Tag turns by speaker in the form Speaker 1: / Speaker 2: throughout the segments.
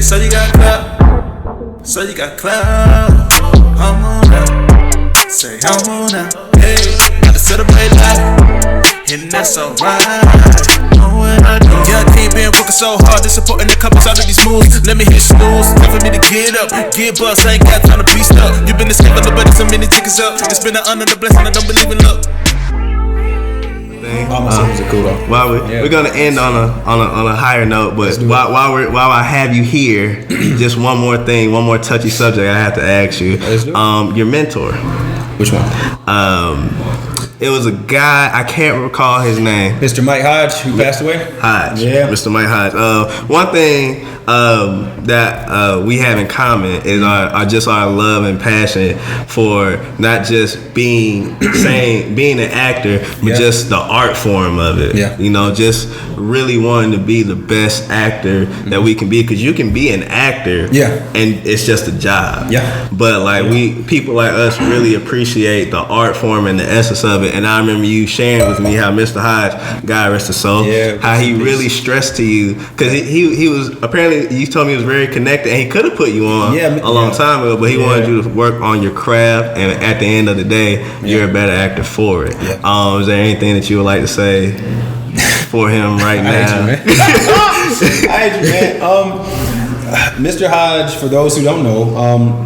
Speaker 1: So you got clout. So you got clout. I'm on out. Say I'm on out. Hey, gotta celebrate life. And that's alright. Know what I do. Young king been working so hard, they supporting the couples out of these moves. Let me hit snooze, time for me to get up. Get bust, I ain't got time to be stuck. You been escaping, but so many tickets up. It's been an honor, the blessing, I don't believe in luck.
Speaker 2: We're gonna end on a higher note, but while I have you here, just one more thing, one more touchy subject I have to ask you. Your mentor.
Speaker 3: Which one?
Speaker 2: It was a guy, I can't recall his name.
Speaker 3: Mr. Mike Hodge, who passed away?
Speaker 2: Hodge.
Speaker 3: Yeah.
Speaker 2: Mr. Mike Hodge. One thing that we have in common is our love and passion for not just being an actor, but just the art form of it.
Speaker 3: Yeah.
Speaker 2: You know, just really wanting to be the best actor that we can be, because you can be an actor, and it's just a job.
Speaker 3: Yeah.
Speaker 2: But people like us really appreciate the art form and the essence of it. And I remember you sharing with me how Mr. Hodge, God rest his soul, how he really stressed to you, because he was apparently, you told me he was very connected, and he could have put you on a long time ago, but he wanted you to work on your craft, and at the end of the day, you're a better actor for it. Is there anything that you would like to say for him right now?
Speaker 3: I hate you, man. Mr. Hodge, for those who don't know,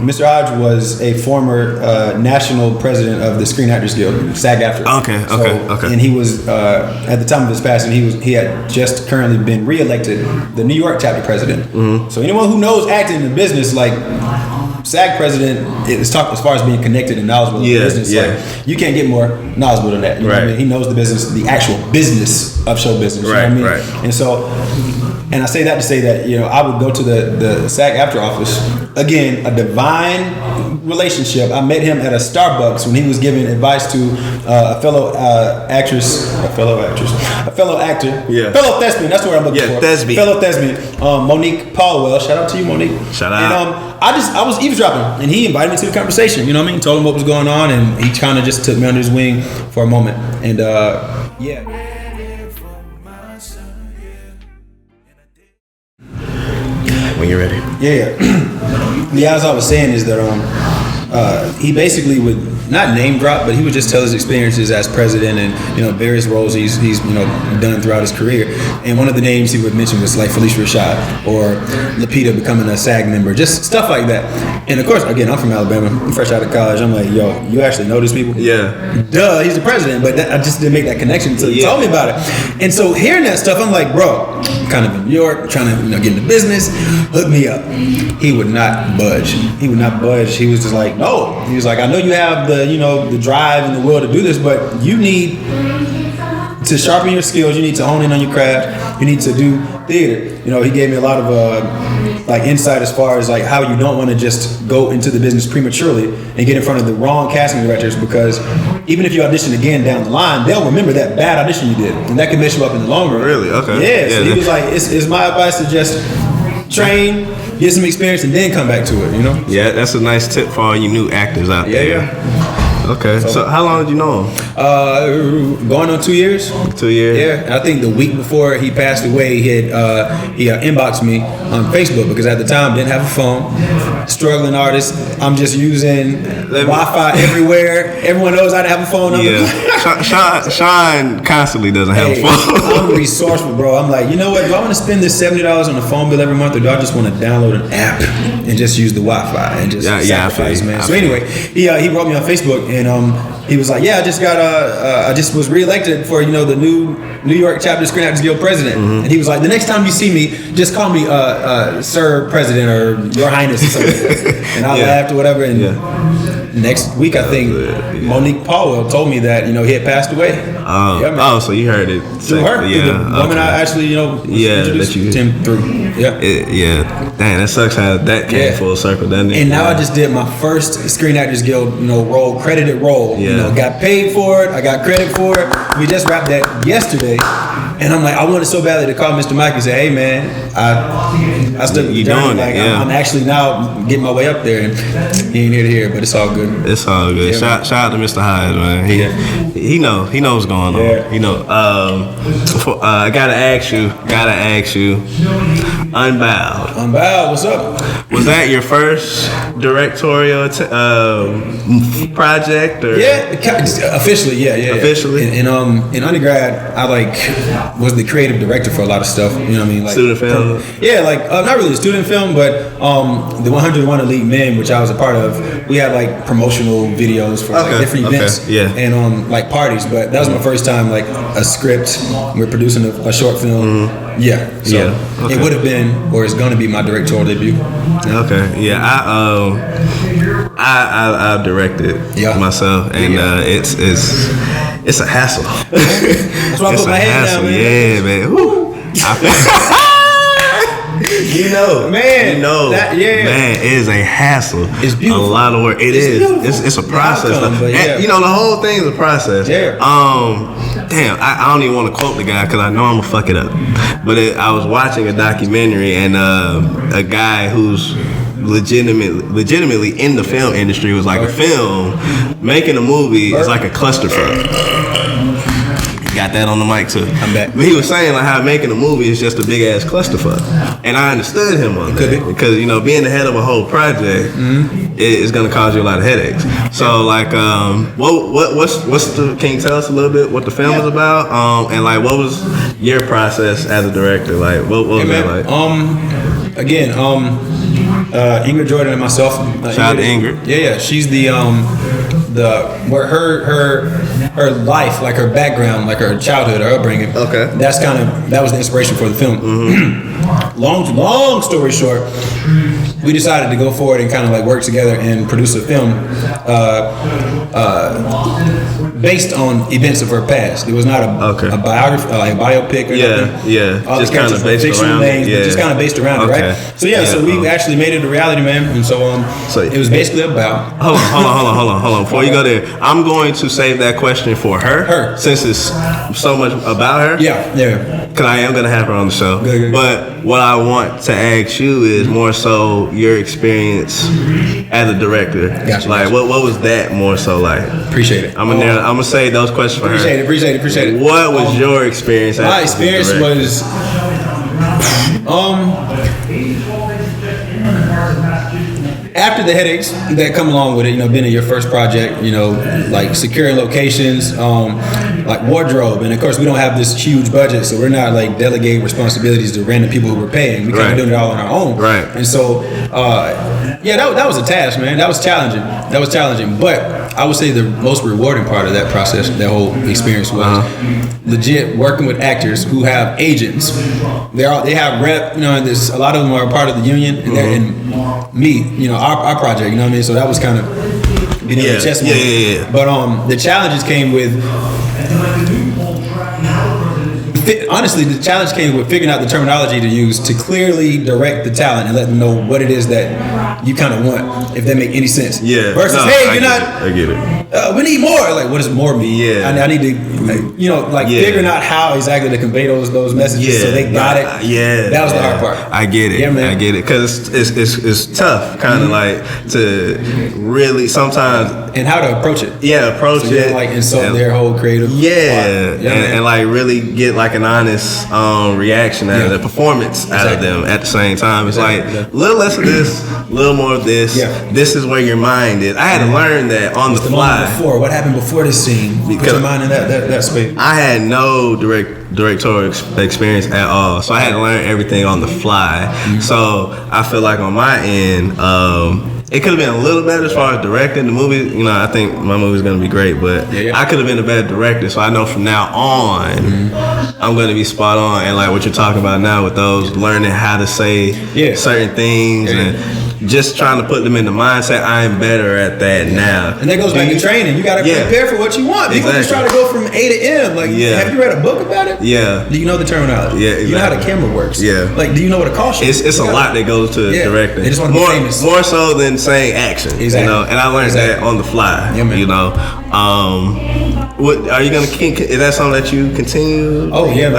Speaker 3: Mr. Hodge was a former national president of the Screen Actors Guild, SAG-AFTRA.
Speaker 2: Okay.
Speaker 3: And he was, at the time of his passing, he had just currently been re-elected the New York chapter president. Mm-hmm. So anyone who knows acting in the business, like, SAG president is talk as far as being connected and knowledgeable in the business. Like, you can't get more knowledgeable than that. You know what I mean? He knows the business, the actual business of show business. You know what I mean? Right. And so, and I say that to say that, you know, I would go to the SAG-AFTRA office. Again, a divine relationship. I met him at a Starbucks when he was giving advice to a fellow actor, fellow thespian. That's what I'm looking for. Fellow thespian, Monique Paulwell. Shout out to you, Monique.
Speaker 2: Shout out.
Speaker 3: And I was eavesdropping, and he invited me to the conversation. You know what I mean? Told him what was going on, and he kind of just took me under his wing for a moment. And
Speaker 2: When you're ready.
Speaker 3: Yeah, as I was saying is that he basically would not name drop, but he would just tell his experiences as president and, you know, various roles he's done throughout his career. And one of the names he would mention was like Felicia Rashad or Lupita becoming a SAG member, just stuff like that. And of course, again, I'm from Alabama. I'm fresh out of college. I'm like, yo, you actually know these people?
Speaker 2: Yeah.
Speaker 3: Duh, he's the president. But I just didn't make that connection until he told me about it. And so hearing that stuff, I'm like, bro, I'm kind of in New York, trying to get into business. Hook me up. He would not budge. He was just like, no. He was like, I know you have the drive and the will to do this, but you need to sharpen your skills. You need to hone in on your craft. You need to do theater. You know, he gave me a lot of insight as far as like how you don't want to just go into the business prematurely and get in front of the wrong casting directors, because even if you audition again down the line, they'll remember that bad audition you did, and that can mess you up in the long run.
Speaker 2: Really? Okay.
Speaker 3: Yeah. So he was like, it's my advice to just train, get some experience, and then come back to it, you know?
Speaker 2: Yeah, that's a nice tip for all you new actors out there.
Speaker 3: Yeah.
Speaker 2: Okay, so how long did you know him?
Speaker 3: Going on 2 years.
Speaker 2: 2 years?
Speaker 3: Yeah, and I think the week before he passed away, he inboxed me on Facebook, because at the time didn't have a phone. Struggling artist, I'm just using Wi-Fi everywhere. Everyone knows I didn't have a phone number.
Speaker 2: Yeah, Sean constantly doesn't have a phone.
Speaker 3: I'm resourceful, bro. I'm like, you know what? Do I want to spend this $70 on a phone bill every month, or do I just want to download an app and just use the Wi-Fi and just sacrifice, man? So anyway, he wrote me on Facebook. And he was like, yeah, I just was reelected for, the New York chapter Screen Actors Guild president. Mm-hmm. And he was like, the next time you see me, just call me Sir President or Your Highness or something. And I laughed or whatever. And next week, I think Monique Paulwell told me that, he had passed away.
Speaker 2: So you heard it
Speaker 3: through her.
Speaker 2: Yeah,
Speaker 3: the woman I actually, introduced him through.
Speaker 2: Yeah. Dang, that sucks how that came full circle, doesn't it?
Speaker 3: And now I just did my first Screen Actors Guild, role, credited role.
Speaker 2: Yeah.
Speaker 3: Got paid for it. I got credit for it. We just wrapped that yesterday. And I'm like, I wanted so badly to call Mr. Mike and say, hey, man, I stuck with the journey. I'm actually now getting my way up there. And he ain't here to hear, but it's all good.
Speaker 2: It's all good. Shout out to Mr. Hodge, man. He knows what's going on. I gotta ask you.
Speaker 3: Unbowed, what's up?
Speaker 2: Was that your first directorial project? Or?
Speaker 3: Yeah, officially, yeah.
Speaker 2: Officially?
Speaker 3: In undergrad, I was the creative director for a lot of stuff. You know what I mean? Like
Speaker 2: student film?
Speaker 3: Not really a student film, but the 101 Elite Men, which I was a part of, we had promotional videos for different events and parties. But that was my first time a script. We're producing a short film. Yeah. So it would have been, or it's gonna be, my directorial debut.
Speaker 2: Okay. Yeah. I directed myself, and it's a hassle.
Speaker 3: That's why I put my hand down, man.
Speaker 2: Yeah, man. Woo. Man, it is a hassle.
Speaker 3: It's beautiful.
Speaker 2: A lot of work. It's a process. The whole thing is a process.
Speaker 3: Yeah.
Speaker 2: Damn, I don't even want to quote the guy because I know I'm gonna fuck it up. But I was watching a documentary, and a guy who's legitimately in the film industry was like, a film making a movie is like a clusterfuck. Got that on the mic too.
Speaker 3: I'm back.
Speaker 2: But he was saying how making a movie is just a big ass clusterfuck, and I understood him on that because being the head of a whole project is going to cause you a lot of headaches. So what's the? Can you tell us a little bit what the film is about? And what was your process as a director? What was that like?
Speaker 3: Ingrid Jordan and myself.
Speaker 2: Shout out to Ingrid.
Speaker 3: Yeah. She's where her life, her background, her childhood, her upbringing. Okay. That was the inspiration for the film. Long story short, we decided to go forward and work together and produce a film based on events of her past. It was not a biography, a biopic or nothing.
Speaker 2: Yeah. Just kind of based around it.
Speaker 3: Just kind of based around it, right? So so we actually made it a reality, man. And so it was basically about.
Speaker 2: Hold on. Before you go there, I'm going to save that question for her. Since it's so much about her.
Speaker 3: Yeah.
Speaker 2: Because I am going to have her on the show. Good. But what I want to ask you is more so your experience as a director.
Speaker 3: Gotcha.
Speaker 2: What was that more so like?
Speaker 3: Appreciate it.
Speaker 2: I'm gonna say those questions for her.
Speaker 3: Appreciate it.
Speaker 2: What was your experience?
Speaker 3: My experience was after the headaches that come along with it, being in your first project, securing locations, wardrobe, and of course we don't have this huge budget, so we're not delegating responsibilities to random people who we're paying. We kind of doing it all on our own.
Speaker 2: Right.
Speaker 3: And so, that was a task, man. That was challenging. But I would say the most rewarding part of that process, that whole experience, was legit working with actors who have agents. They have rep. There's a lot of them are part of the union, and me, our project. You know what I mean? So that was kind of getting the chest.
Speaker 2: Yeah.
Speaker 3: But the challenges came with. Honestly, the challenge came with figuring out the terminology to use to clearly direct the talent and let them know what it is that you kind of want, if that make any sense.
Speaker 2: Yeah.
Speaker 3: Versus,
Speaker 2: I get it.
Speaker 3: We need more. What does more mean?
Speaker 2: Yeah.
Speaker 3: I need to, figuring out how exactly to convey those messages so they got it.
Speaker 2: Yeah.
Speaker 3: That was the hard part.
Speaker 2: I get it.
Speaker 3: Yeah, man.
Speaker 2: I get it. Because it's tough, kind of to really sometimes.
Speaker 3: And how to approach it.
Speaker 2: Yeah, approach it.
Speaker 3: Insult their whole creative.
Speaker 2: Yeah. And really get an honest reaction out of the performance out of them at the same time. It's a little less of this, a little more of this.
Speaker 3: Yeah.
Speaker 2: This is where your mind is. I had to learn that on the fly.
Speaker 3: What happened before this scene? Put your mind in that space.
Speaker 2: I had no directorial experience at all, so I had to learn everything on the fly. So I feel like on my end, it could have been a little better as far as directing the movie. I think my movie's gonna be great, but I could have been a better director. So I know from now on, I'm gonna be spot on. And what you're talking about now with those learning how to say certain things and just trying to put them in the mindset, I'm better at that now.
Speaker 3: And that goes back to training. You got to prepare for what you want. People just try to go from A to M. Have you read a book about it?
Speaker 2: Yeah.
Speaker 3: Do you know the terminology?
Speaker 2: Yeah, exactly.
Speaker 3: You know how the camera works?
Speaker 2: Yeah.
Speaker 3: Do you know what a caution is?
Speaker 2: It's a lot that goes to directing.
Speaker 3: They just want to be famous.
Speaker 2: More so than saying action.
Speaker 3: Exactly.
Speaker 2: And I learned that on the fly.
Speaker 3: Yeah, man.
Speaker 2: What are you gonna keep? Is that something that you continue?
Speaker 3: Oh yeah,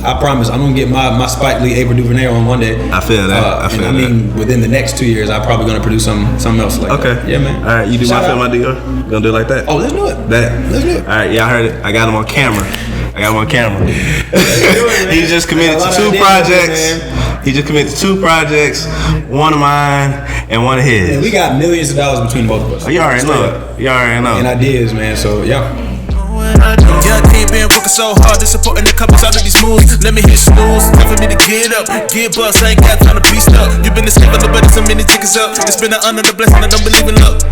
Speaker 3: I promise I'm gonna get my Spike Lee Ava DuVernay on one day.
Speaker 2: I feel that.
Speaker 3: I mean, within the next 2 years, I'm probably gonna produce something else like that.
Speaker 2: Okay.
Speaker 3: Yeah, man.
Speaker 2: All right, you do my film, I do yours. Gonna do it like that.
Speaker 3: Oh, let's do it.
Speaker 2: Let's do it.
Speaker 3: All
Speaker 2: right, y'all heard it. I got him on camera. I got him on camera. He just committed to 2 projects. He just committed to 2 projects, one of mine and one of his.
Speaker 3: And we got millions of dollars between both of us.
Speaker 2: Oh, you already know. You already know.
Speaker 3: And ideas, man. So yeah.
Speaker 1: Young team been working so hard, they supporting the couples out of these moves. Let me hit snooze, time for me to get up, get bust. I ain't got time to be stuck. You been the skipper, but it's a minute tickets up. It's been an honor, the blessing, I don't believe in luck.